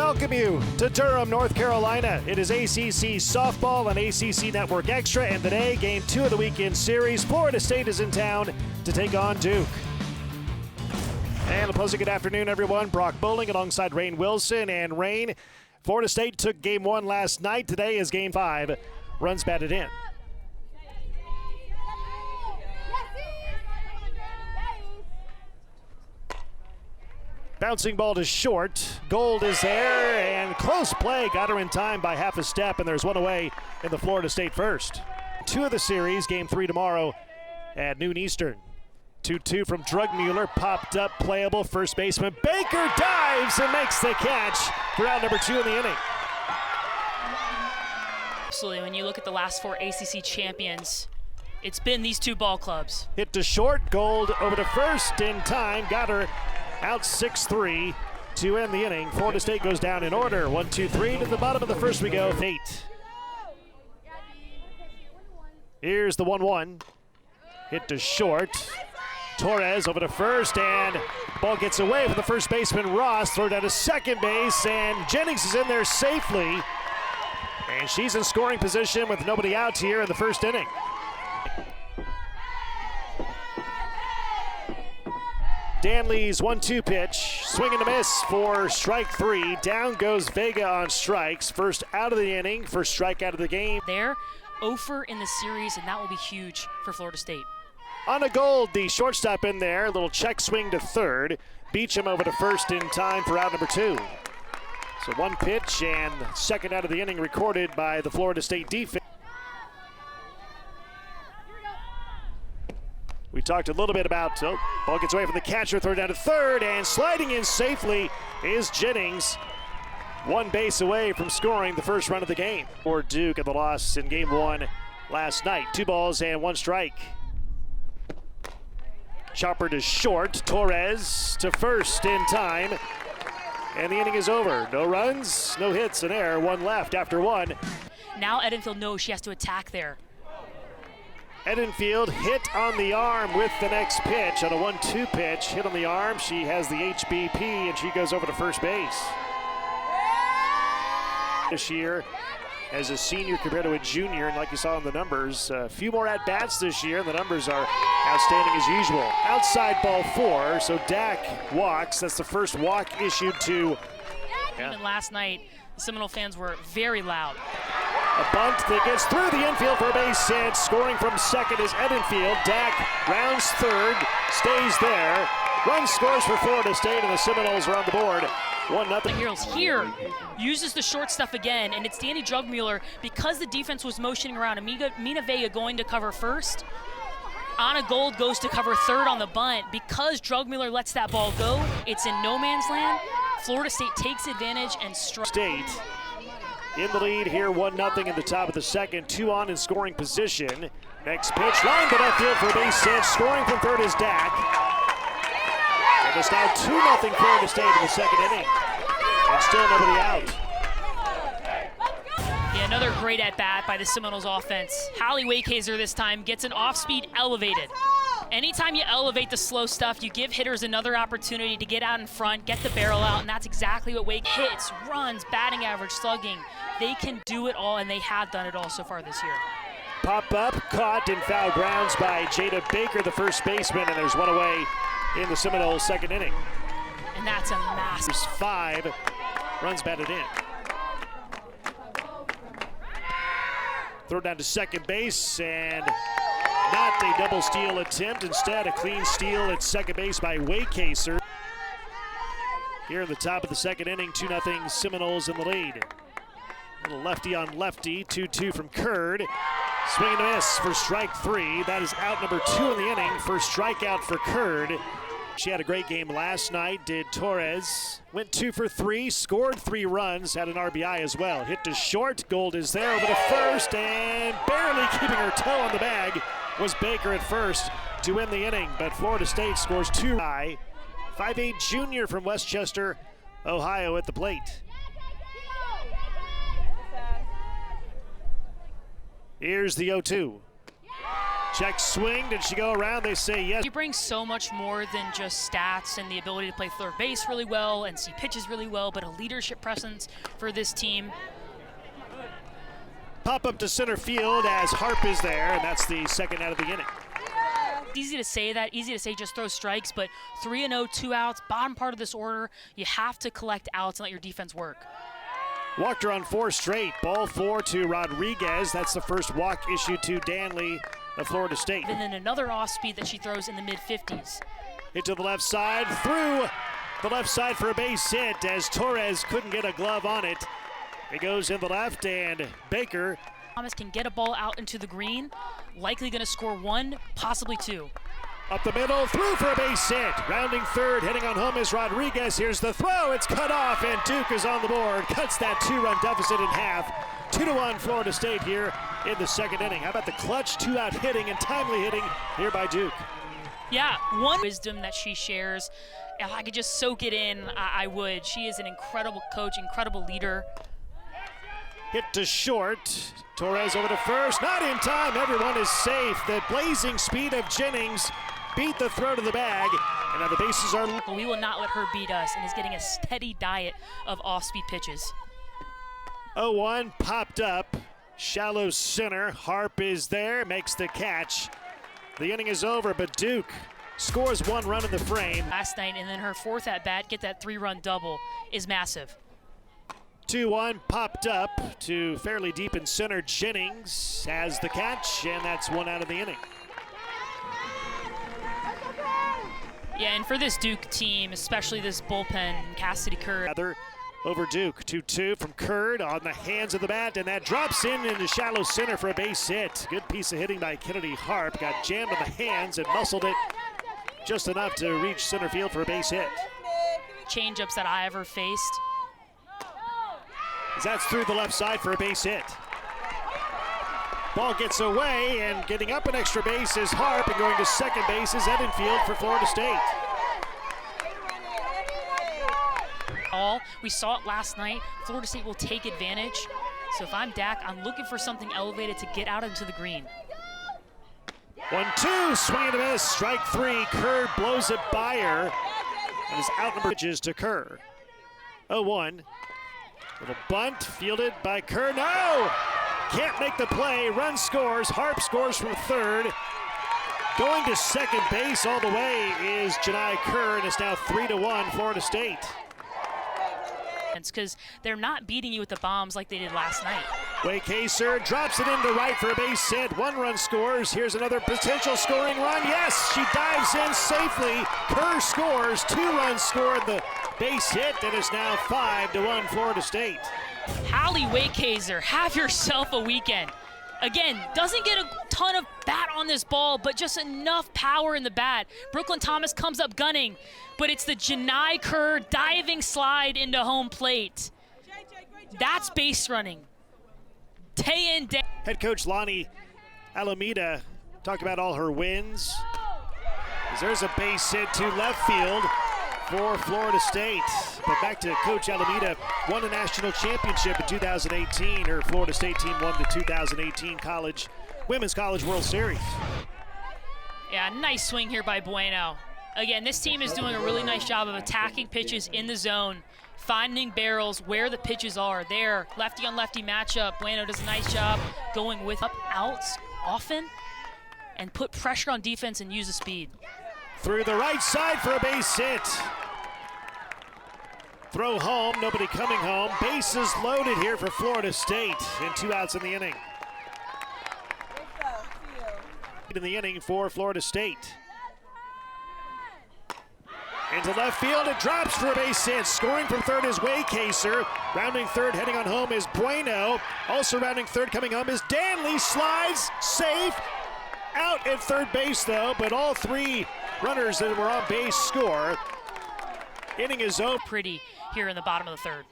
welcome you to Durham, North Carolina. It is ACC softball on ACC Network Extra, and today, game 2 of the weekend series. Florida State is in town to take on Duke. And a pleasant good afternoon, everyone. Brock Bowling alongside Rain Wilson. And Rain, Florida State took game 1 last night. Today is game 5. Runs batted in. Bouncing ball to short. Gold is there, and close play. Got her in time by half a step, and there's one away in the Florida State first. 2 of the series, game 3 tomorrow at noon Eastern. 2-2 from Drugmuller, popped up, playable. First baseman Baker dives and makes the catch for out number 2 in the inning. Absolutely, when you look at the last 4 ACC champions, it's been these 2 ball clubs. Hit to short, Gold over to first in time, got her out 6-3 to end the inning. Florida State goes down in order. 1-2-3 to the bottom of the first we go. 8. Here's the 1-1. Hit to short. Torres over to first, and ball gets away from the first baseman Ross. Throw down to second base, and Jennings is in there safely. And she's in scoring position with nobody out here in the first inning. Danley's 1-2 pitch, swing and a miss for strike 3. Down goes Vega on strikes. First out of the inning, first strikeout of the game. They're 0 in the series, and that will be huge for Florida State. Anna Gold, the shortstop in there, a little check swing to third. Beecham over to first in time for out number 2. So 1 pitch and second out of the inning recorded by the Florida State defense. We talked a little bit about, ball gets away from the catcher, throw down to third, and sliding in safely is Jennings. 1 base away from scoring the first run of the game for Duke at the loss in game 1 last night. 2 balls and 1 strike. Chopper to short, Torres to first in time, and the inning is over. No runs, no hits, an error, 1 left after 1. Now Edenfield knows she has to attack there. Edenfield hit on the arm with the next pitch on a 1-2 pitch. Hit on the arm. She has the HBP, and she goes over to first base. This year, as a senior compared to a junior, and like you saw in the numbers, a few more at-bats this year, and the numbers are outstanding as usual. Outside ball 4, so Dak walks. That's the first walk issued to... Even last night, the Seminole fans were very loud. A bunt that gets through the infield for a base hit. Scoring from second is Edenfield. Dak rounds third, stays there. Run scores for Florida State, and the Seminoles are on the board. 1-0. Heroes here uses the short stuff again, and it's Danny Drugmuller. Because the defense was motioning around, Mina Vega going to cover first. Anna Gold goes to cover third on the bunt. Because Drugmuller lets that ball go, it's in no man's land. Florida State takes advantage and strikes. State in the lead here, 1-0 in the top of the second. 2 on in scoring position. Next pitch, line to left field for a base hit. Scoring from third is Dak. And it's now 2-0 Florida State in the second inning. And still nobody out. Yeah, another great at-bat by the Seminoles offense. Hallie Wakehazer this time gets an off-speed elevated. Anytime you elevate the slow stuff, you give hitters another opportunity to get out in front, get the barrel out, and that's exactly what Wake hits, runs, batting average, slugging. They can do it all, and they have done it all so far this year. Pop up, caught in foul grounds by Jada Baker, the first baseman, and there's 1 away in the Seminoles' second inning. And that's a massive. 5 runs batted in. Throw down to second base, and not a double steal attempt. Instead, a clean steal at second base by Wakehazer. Here in the top of the second inning, 2-0 Seminoles in the lead. Little lefty on lefty, 2-2 from Curd. Swing and a miss for strike 3. That is out number 2 in the inning. First strikeout for Curd. She had a great game last night, did Torres. Went 2 for 3, scored 3 runs, had an RBI as well. Hit to short, Gold is there over to first, and barely keeping her toe on the bag was Baker at first to win the inning. But Florida State scores 2. 5'8" junior from Westchester, Ohio at the plate. Here's the 0-2. Check swing. Did she go around? They say yes. She brings so much more than just stats and the ability to play third base really well and see pitches really well, but a leadership presence for this team. Pop up to center field as Harp is there, and that's the second out of the inning. Easy to say that, easy to say just throw strikes, but 3-0, 2 outs, bottom part of this order, you have to collect outs and let your defense work. Walked her on 4 straight. Ball 4 to Rodriguez. That's the first walk issued to Danley of Florida State. And then another off speed that she throws in the mid-50s. Hit to the left side, through the left side for a base hit as Torres couldn't get a glove on it. It goes in the left, and Baker. Thomas can get a ball out into the green, likely going to score 1, possibly 2. Up the middle, through for a base hit. Rounding third, heading on home is Rodriguez. Here's the throw, it's cut off, and Duke is on the board. Cuts that 2-run deficit in half. 2-1 Florida State here in the second inning. How about the clutch 2-out hitting and timely hitting here by Duke? Yeah, one wisdom that she shares. If I could just soak it in, I would. She is an incredible coach, incredible leader. Hit to short. Torres over to first. Not in time. Everyone is safe. The blazing speed of Jennings beat the throw to the bag. And now the bases are. We will not let her beat us, and is getting a steady diet of off-speed pitches. 0-1 popped up. Shallow center. Harp is there. Makes the catch. The inning is over, but Duke scores 1 run in the frame. Last night, and then her 4th at-bat, get that 3-run double, is massive. 2-1 popped up to fairly deep in center. Jennings has the catch, and that's 1 out of the inning. Yeah, and for this Duke team, especially this bullpen, Cassidy Curd. Over Duke, 2-2 from Curd on the hands of the bat, and that drops in into shallow center for a base hit. Good piece of hitting by Kennedy Harp. Got jammed in the hands and muscled it just enough to reach center field for a base hit. Changeups that I ever faced. That's through the left side for a base hit. Ball gets away, and getting up an extra base is Harp, and going to second base is Edenfield for Florida State. We saw it last night. Florida State will take advantage. So if I'm Dak, I'm looking for something elevated to get out into the green. 1-2, swing and a miss, strike 3. Kerr blows it by her, and is outnumbered pitches to Kerr. 0-1. Little bunt fielded by Kerr. No! Can't make the play. Run scores. Harp scores from third. Going to second base all the way is Janai Kerr, and it's now 3-1 Florida State. Because they're not beating you with the bombs like they did last night. Waycaser drops it into right for a base hit. 1 run scores. Here's another potential scoring run. Yes, she dives in safely. Kerr scores. 2 runs scored. The base hit, and it's now 5-1 Florida State. Hallie Waycaser, have yourself a weekend. Again, doesn't get a ton of bat on this ball, but just enough power in the bat. Brooklyn Thomas comes up gunning, but it's the Janai Kerr diving slide into home plate. That's base running. Day in, day. Head coach Lonnie Alameda talked about all her wins. There's a base hit to left field for Florida State. But back to Coach Alameda, won a national championship in 2018. Her Florida State team won the 2018 Women's College World Series. Yeah, nice swing here by Bueno. Again, this team is doing a really nice job of attacking pitches in the zone, finding barrels where the pitches are. There, lefty on lefty matchup. Bueno does a nice job going with up outs often and put pressure on defense and use the speed. Through the right side for a base hit. Throw home, nobody coming home. Bases loaded here for Florida State, and 2 outs in the inning. In the inning for Florida State. Into left field, it drops for a base hit. Scoring from third is Waycaser. Rounding third, heading on home is Bueno. Also rounding third, coming home is Danley. Slides, safe. Out at third base though, but all 3 runners that were on base score. Inning is over. Pretty here in the bottom of the third.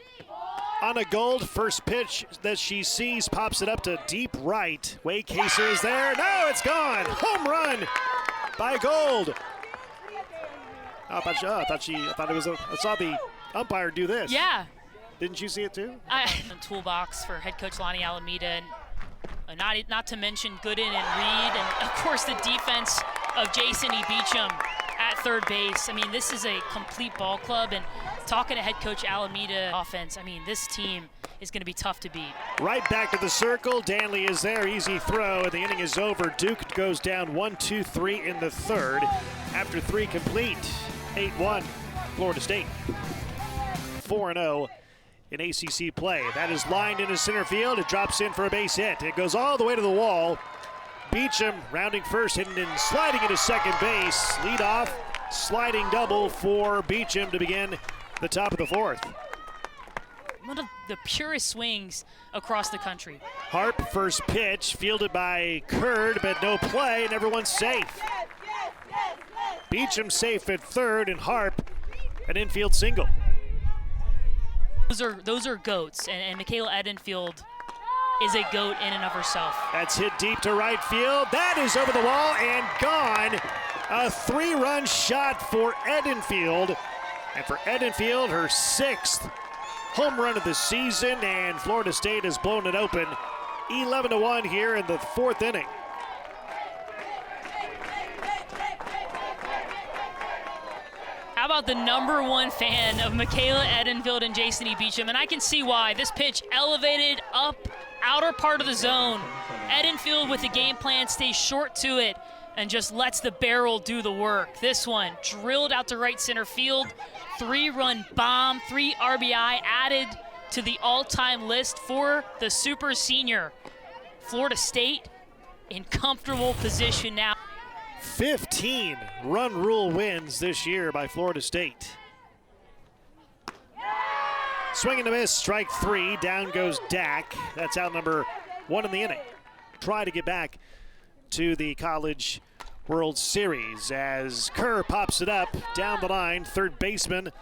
Anna Gold, first pitch that she sees, pops it up to deep right. Waycaser is there. No, it's gone. Home run by Gold. I saw the umpire do this. Yeah. Didn't you see it too? Toolbox for head coach Lonnie Alameda. And Not to mention Gooden and Reed, and of course the defense of Jason E. Beecham at third base. I mean, this is a complete ball club, and talking to head coach Alameda offense, I mean, this team is going to be tough to beat. Right back to the circle. Danley is there. Easy throw, and the inning is over. Duke goes down 1-2-3 in the third. After 3 complete, 8-1, Florida State. 4-0 in ACC play. That is lined into center field. It drops in for a base hit. It goes all the way to the wall. Beecham rounding first, hitting and sliding into second base. Lead off, sliding double for Beecham to begin the top of the fourth. One of the purest swings across the country. Harp, first pitch, fielded by Curd, but no play, and everyone's safe. Beecham safe at third, and Harp an infield single. Those are goats, and Michaela Edenfield is a goat in and of herself. That's hit deep to right field. That is over the wall and gone. A 3-run shot for Edenfield. And for Edenfield, her 6th home run of the season, and Florida State has blown it open 11-1 here in the 4th inning. How about the #1 fan of Michaela Edenfield and Jason E. Beecham? And I can see why. This pitch elevated up, outer part of the zone. Edenfield with the game plan stays short to it and just lets the barrel do the work. This one drilled out to right center field. 3-run bomb, 3 RBI added to the all-time list for the super senior. Florida State in comfortable position now. 15 run rule wins this year by Florida State. Swing and a miss, strike 3. Down goes Dak. That's out number 1 in the inning. Try to get back to the College World Series as Kerr pops it up down the line. Third baseman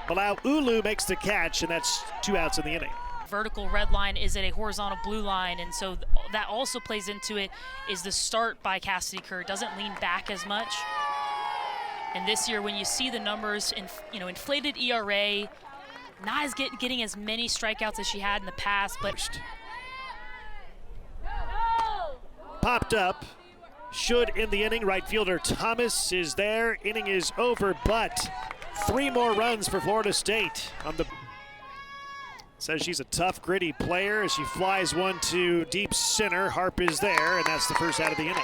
Malau Ulu makes the catch, and that's 2 outs in the inning. Vertical red line is at a horizontal blue line, and so that also plays into it is the start by Cassidy Kerr. Doesn't lean back as much. And this year, when you see the numbers, inflated ERA, not as getting as many strikeouts as she had in the past, but popped up. Should in the inning. Right fielder Thomas is there. Inning is over, but 3 more runs for Florida State on the. Says she's a tough, gritty player as she flies one to deep center. Harp is there, and that's the first out of the inning.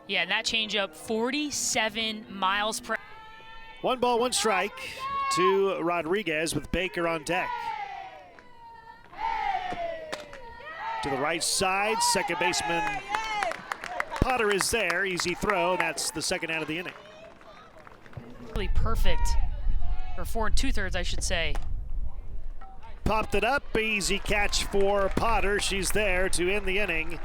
Yeah, and that changeup, 47 miles per. 1 ball, 1 strike to Rodriguez with Baker on deck. To the right side, second baseman Potter is there. Easy throw, and that's the second out of the inning. Really perfect, or 4 2/3, I should say. Popped it up, easy catch for Potter. She's there to end the inning.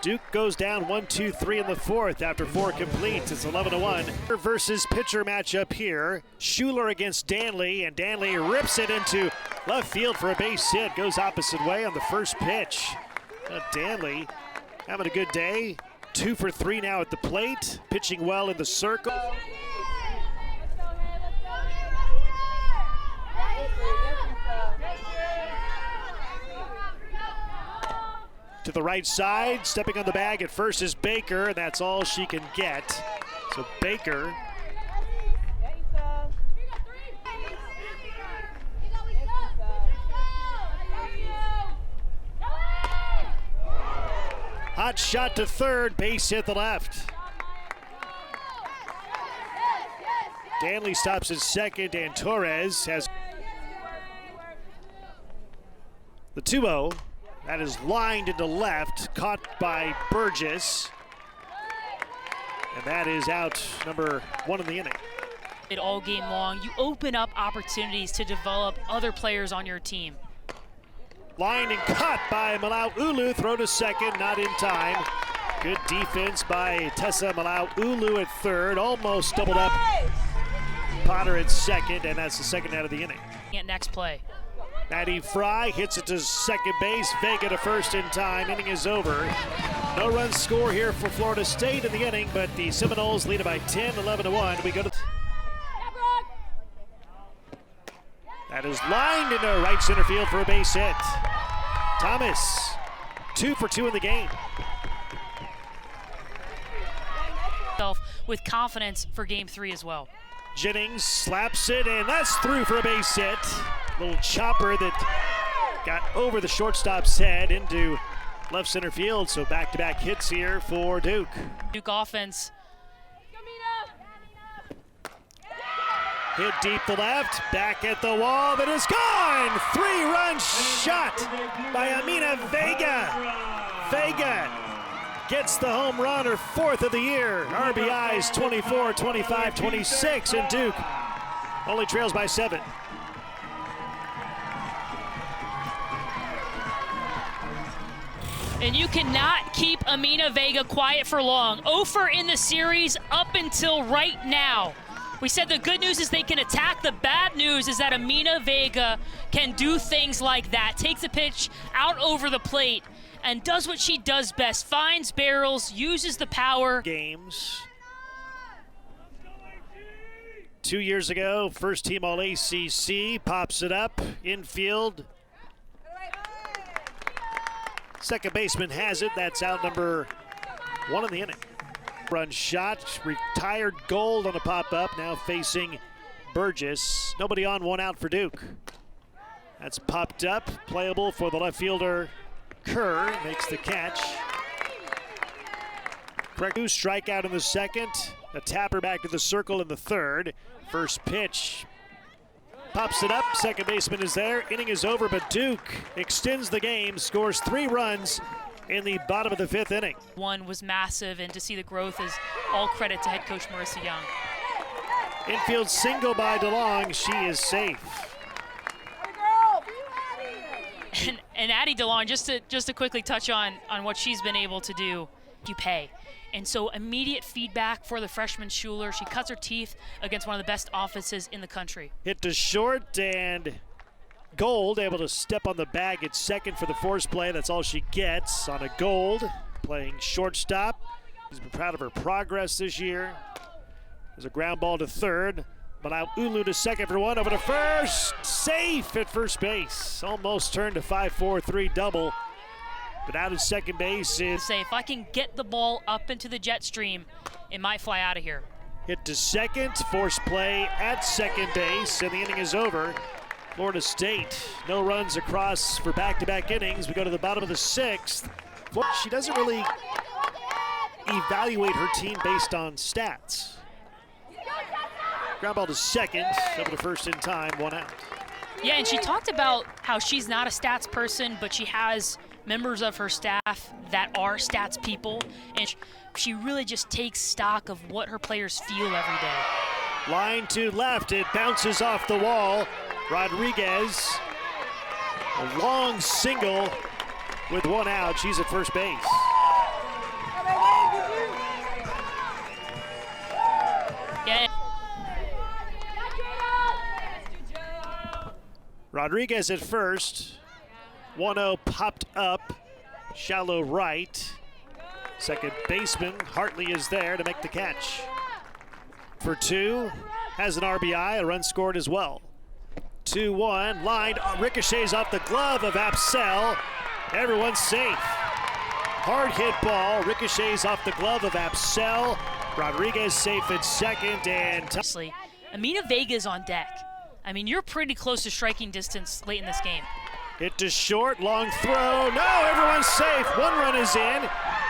Duke goes down 1-2-3 in the 4th after 4 completes. It's 11-1. Versus pitcher matchup here. Schuler against Danley, and Danley rips it into left field for a base hit. Goes opposite way on the first pitch. Danley having a good day. 2 for 3 now at the plate. Pitching well in the circle. To the right side, stepping on the bag at first is Baker, and that's all she can get. So Baker hot shot to third, base hit the left. Danley stops at second, and Torres has the 2-0. That is lined into left, caught by Burgess. And that is out number 1 in the inning. It all game long. You open up opportunities to develop other players on your team. Lined and caught by Malau Ulu. Throw to second, not in time. Good defense by Tessa Malau Ulu at third. Almost doubled up Potter at second, and that's the second out of the inning. Next play. Maddie Fry hits it to second base. Vega to first in time. Inning is over. No run score here for Florida State in the inning, but the Seminoles lead it by 10, 11-1. We go to. That is lined into right center field for a base hit. Thomas, 2 for 2 in the game. With confidence for game 3 as well. Jennings slaps it, and that's through for a base hit. Little chopper that got over the shortstop's head into left center field, so back-to-back hits here for Duke. Duke offense. Hit deep to left, back at the wall, but it's gone! 3-run shot by Amina Vega. Vega gets the home run, her 4th of the year. RBIs 24, 25, 26, and Duke only trails by 7. And you cannot keep Amina Vega quiet for long. 0 in the series up until right now. We said the good news is they can attack. The bad news is that Amina Vega can do things like that. Takes a pitch out over the plate and does what she does best. Finds barrels, uses the power. Games. 2 years ago, first team All-ACC, pops it up, infield. Second baseman has it, that's out number 1 in the inning. Run shot, retired Gold on a pop-up, now facing Burgess. Nobody on, 1 out for Duke. That's popped up, playable for the left fielder. Kerr makes the catch. Correct, strikeout in the second. A tapper back to the circle in the third. First pitch, pops it up, second baseman is there. Inning is over, but Duke extends the game, scores 3 runs in the bottom of the 5th inning. One was massive, and to see the growth is all credit to head coach Marissa Young. Infield single by DeLong, she is safe. And Addie DeLong, just to quickly touch on what she's been able to do, you pay. And so immediate feedback for the freshman Schuler. She cuts her teeth against one of the best offenses in the country. Hit to short, and Gold able to step on the bag at second for the force play. That's all she gets on a Gold, playing shortstop. She's been proud of her progress this year. There's a ground ball to third. Malauulu to second for 1, over to first. Safe at first base. Almost turned to 5-4-3 double. But out at second base is... Say, if I can get the ball up into the jet stream, it might fly out of here. Hit to second, force play at second base, and the inning is over. Florida State, no runs across for back-to-back innings. We go to the bottom of the 6th. She doesn't really evaluate her team based on stats. Ground ball to second, over to first in time, 1 out. Yeah, and she talked about how she's not a stats person, but she has members of her staff that are stats people, and she really just takes stock of what her players feel every day. Line to left, it bounces off the wall. Rodriguez, a long single with 1 out. She's at first base. Yeah. Rodriguez at first. 1-0 popped up, shallow right. Second baseman Hartley is there to make the catch. For 2, has an RBI, a run scored as well. 2-1, lined, ricochets off the glove of Apsell. Everyone's safe. Hard hit ball, ricochets off the glove of Apsell. Rodriguez safe at second, and Honestly, Amina Vega is on deck. I mean, you're pretty close to striking distance late in this game. hit to short, long throw. No, everyone's safe. 1 run is in.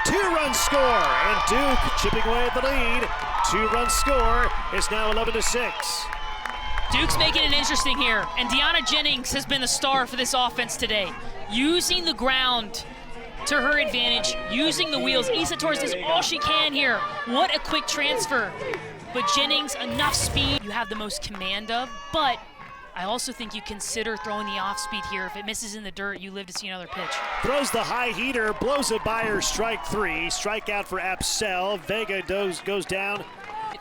2-run score, and Duke chipping away at the lead. 2-run score. It's now 11-6. Duke's making it interesting here, and Deanna Jennings has been the star for this offense today. Using the ground to her advantage, using the wheels. Issa Torres does all she can here. What a quick transfer. But Jennings, enough speed you have the most command of, but I also think you consider throwing the off speed here. If it misses in the dirt, you live to see another pitch. Throws the high heater, blows it by her, strike 3. Strikeout for Apsell. Vega goes down.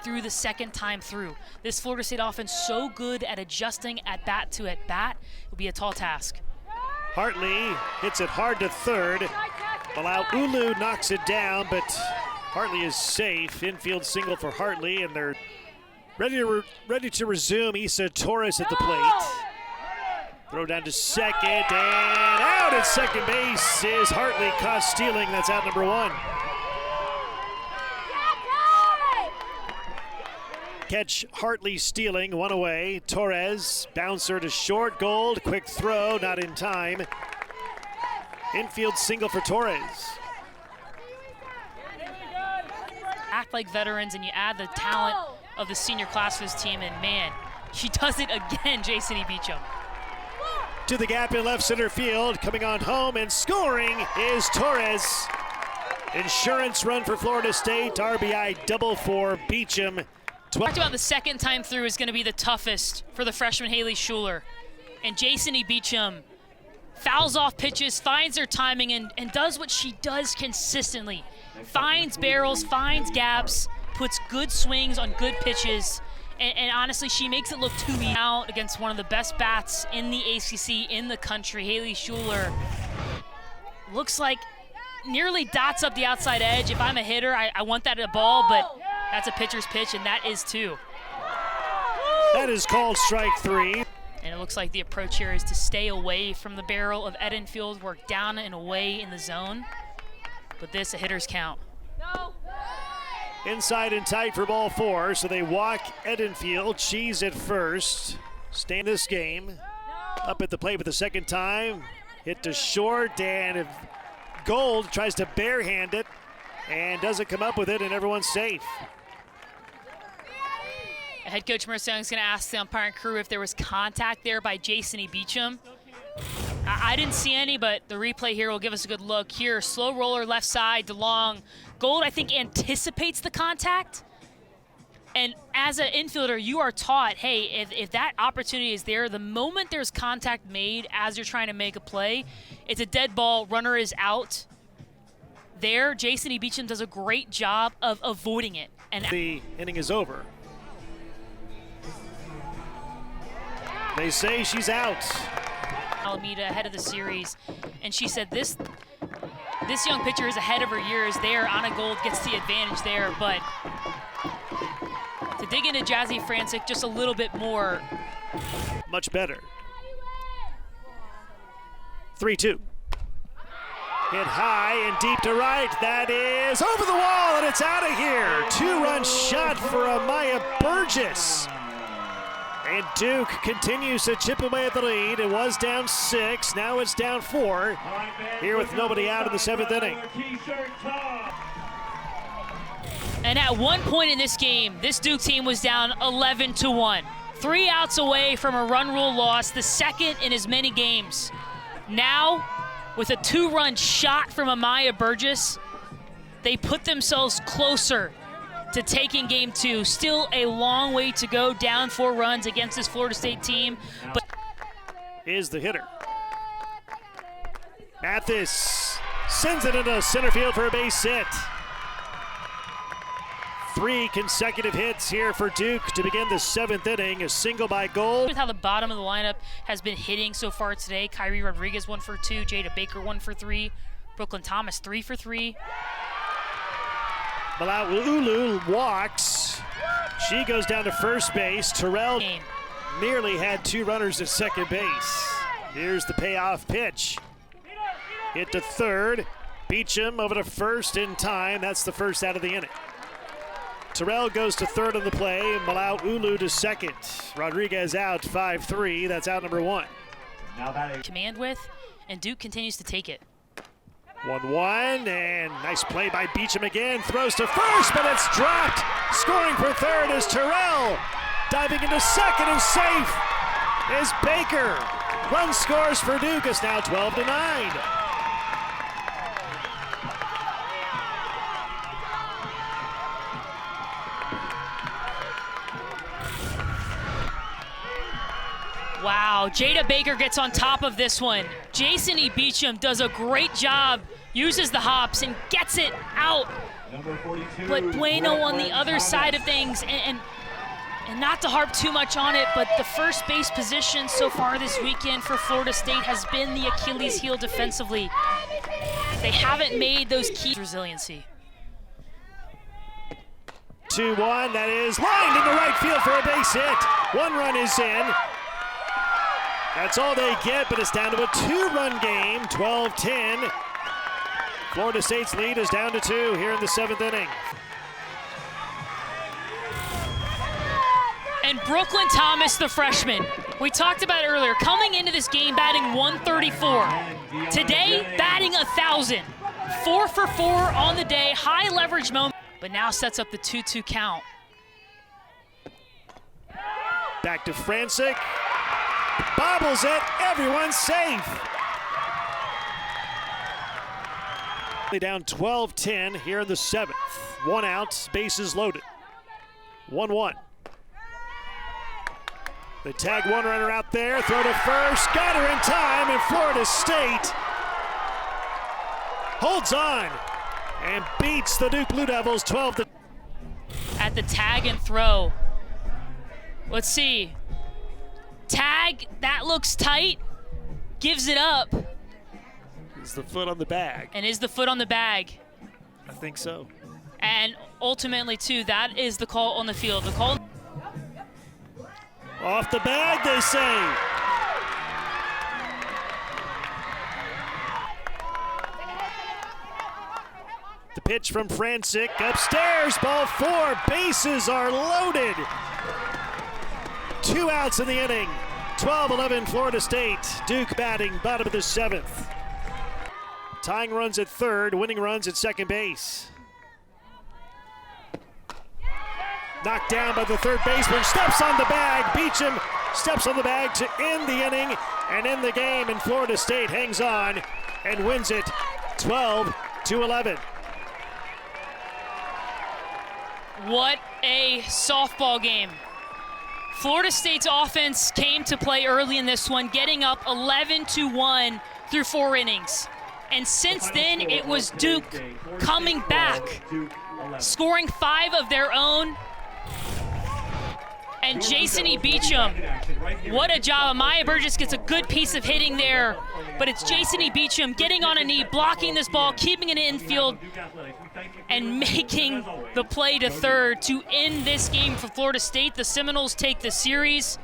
Through the second time through. This Florida State offense so good at adjusting at bat to at bat. It will be a tall task. Hartley hits it hard to third. Malauulu knocks it down, but Hartley is safe. Infield single for Hartley, and they're ready to resume. Issa Torres at the plate. Throw down to second, and out at second base is Hartley, caught stealing. That's out number 1. Catch Hartley stealing, 1 away. Torres, bouncer to short. Gold, quick throw, not in time. Infield single for Torres. Act like veterans, and you add the talent of the senior class for this team, and man, she does it again, Jason E. Beecham. To the gap in left center field, coming on home and scoring is Torres. Insurance run for Florida State, RBI double for Beecham. Talked about the second time through is going to be the toughest for the freshman Haley Schuler. And Jason E. Beecham fouls off pitches, finds her timing, and does what she does consistently. Finds barrels, finds gaps, puts good swings on good pitches, and honestly, she makes it look too easy out against one of the best bats in the ACC in the country. Haley Schuler looks like nearly dots up the outside edge. If I'm a hitter, I want that at a ball, but that's a pitcher's pitch, and that is too. That is called strike 3. And it looks like the approach here is to stay away from the barrel of Edenfield, work down and away in the zone. But this, a hitter's count. Inside and tight for ball 4, so they walk Edenfield. Cheese at first. Stay in this game. Up at the plate for the second time. Hit to short, and Gold tries to barehand it and doesn't come up with it, and everyone's safe. Head coach Marissa Young is going to ask the umpiring crew if there was contact there by Jason E. Beecham. I didn't see any, but the replay here will give us a good look. Here, slow roller left side, DeLong. Gold, I think, anticipates the contact. And as an infielder, you are taught, hey, if that opportunity is there, the moment there's contact made as you're trying to make a play, it's a dead ball, runner is out. There, Jason E. Beecham does a great job of avoiding it. And the inning is over. They say she's out. Alameda ahead of the series, and she said this young pitcher is ahead of her years. There, Anna Gold gets the advantage there, but to dig into Jazzy Francic just a little bit more. Much better. 3-2. Hit high and deep to right. That is over the wall, and it's out of here. 2-run shot for Amaya Burgess. And Duke continues to chip away at the lead. It was down 6, now it's down 4. Here with nobody out in the 7th inning. And at one point in this game, this Duke team was down 11-1. 3 outs away from a run rule loss, the second in as many games. Now, with a 2-run shot from Amaya Burgess, they put themselves closer to taking game 2. Still a long way to go, down 4 runs against this Florida State team. But is the hitter. Mathis sends it into center field for a base hit. 3 consecutive hits here for Duke to begin the 7th inning. A single by Gold. With how the bottom of the lineup has been hitting so far today, Kyrie Rodriguez 1 for 2, Jada Baker 1 for 3, Brooklyn Thomas 3 for 3. Malauulu walks. She goes down to first base. Terrell nearly had 2 runners at second base. Here's the payoff pitch. Hit to third. Beecham over to first in time. That's the first out of the inning. Terrell goes to third on the play. Malauulu to second. Rodriguez out 5-3. That's out number 1. Command with, and Duke continues to take it. 1-1, and nice play by Beecham again. Throws to first, but it's dropped. Scoring for third is Terrell. Diving into second and safe is Baker. Run scores for Duke. It's now 12-9. Wow, Jada Baker gets on top of this one. Jason E. Beecham does a great job, uses the hops and gets it out. But Bueno on the other side of things, and not to harp too much on it, but the first base position so far this weekend for Florida State has been the Achilles heel defensively. They haven't made those key resiliency. 2-1, that is lined into right field for a base hit. 1 run is in. That's all they get, but it's down to a 2-run game, 12-10. Florida State's lead is down to 2 here in the 7th inning. And Brooklyn Thomas, the freshman, we talked about it earlier, coming into this game batting 134. Today, batting 1,000. 4 for 4 on the day, high leverage moment, but now sets up the 2-2 count. Back to Francic. Bobbles it, everyone's safe. Down 12-10 here in the 7th. 1 out, bases loaded. 1-1. They tag one runner out there, throw to first, got her in time, and Florida State holds on and beats the Duke Blue Devils 12-. At the tag and throw. Let's see. Tag, that looks tight, gives it up. Is the foot on the bag? And is the foot on the bag. I think so. And ultimately, too, that is the call on the field. The call. Off the bag, they say. The pitch from Francic, upstairs, ball 4, bases are loaded. 2 outs in the inning. 12-11 Florida State. Duke batting bottom of the 7th. Tying runs at third, winning runs at second base. Knocked down by the third baseman, steps on the bag. Beecham steps on the bag to end the inning and end the game, and Florida State hangs on and wins it 12-11. What a softball game. Florida State's offense came to play early in this one, getting up 11-1 through 4 innings. And since then, it was Duke coming back, scoring 5 of their own. And Jason E. Beecham, what a job. Amaya Burgess gets a good piece of hitting there, but it's Jason E. Beecham getting on a knee, blocking this ball, keeping it in infield, and making the play to third to end this game for Florida State. The Seminoles take the series,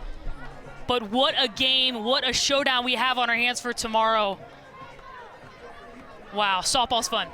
but what a game, what a showdown we have on our hands for tomorrow. Wow, softball's fun.